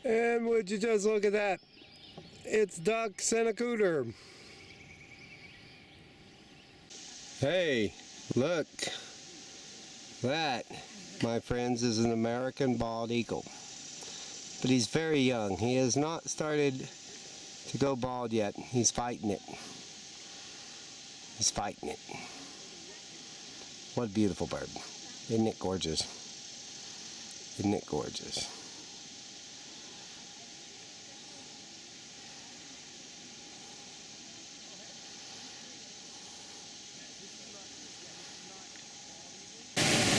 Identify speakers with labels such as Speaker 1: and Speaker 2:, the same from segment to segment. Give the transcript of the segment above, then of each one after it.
Speaker 1: And would you just look at that? It's duck senecooter. Hey, look. That, my friends, is an American bald eagle. But he's very young. He has not started to go bald yet. He's fighting it. He's fighting it. What a beautiful bird. Isn't it gorgeous? Isn't it gorgeous?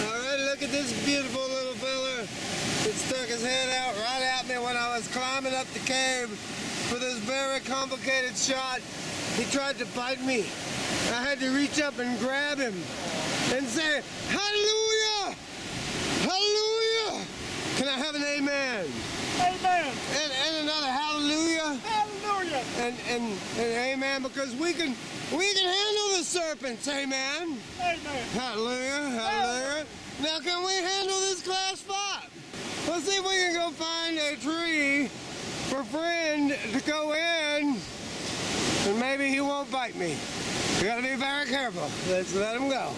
Speaker 1: Alright, look at this beautiful little fella that stuck his head out right at me when I was climbing up the cave for this very complicated shot. He tried to bite me. I had to reach up and grab him and say, hallelujah! Hallelujah! Can I have an amen?
Speaker 2: Amen.
Speaker 1: And another hallelujah?
Speaker 2: Hallelujah.
Speaker 1: And amen, because we can handle the serpents, amen?
Speaker 2: Amen.
Speaker 1: Hallelujah, hallelujah. Now can we handle this class 5? Let's see if we can go find a tree for friend to go in, and maybe he won't bite me. We gotta be very careful. Let's let him go.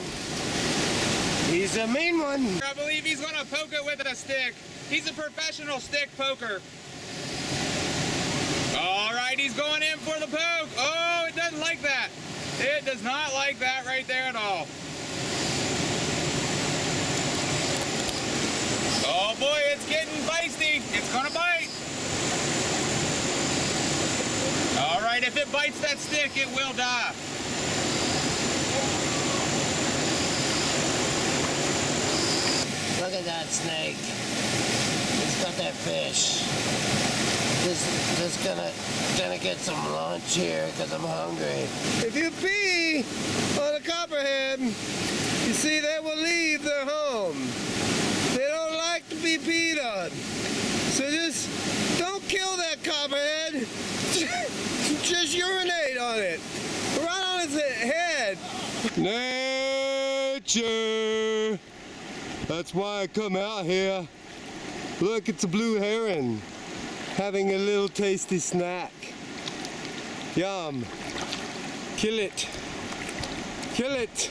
Speaker 1: He's a mean one.
Speaker 3: I believe he's gonna poke it with a stick. He's a professional stick poker. All right, he's going in for the poke. Oh, it doesn't like that. It does not like that right there at all. Oh boy, it's getting feisty. It's gonna bite. All right, if it bites that stick, it will die.
Speaker 4: Look at that snake. It's got that fish. Just gonna get some lunch here because I'm hungry.
Speaker 1: If you pee on a copperhead, you see they will leave their home. They don't like to be peed on. So just don't kill that copperhead. Just urinate on it. Right on its head. Nature. That's why I come out here. Look, it's a blue heron having a little tasty snack. Yum. Kill it. Kill it.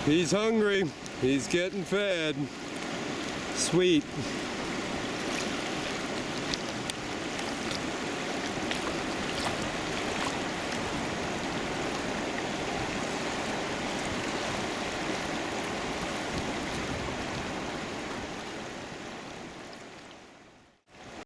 Speaker 1: He's hungry. He's getting fed. Sweet.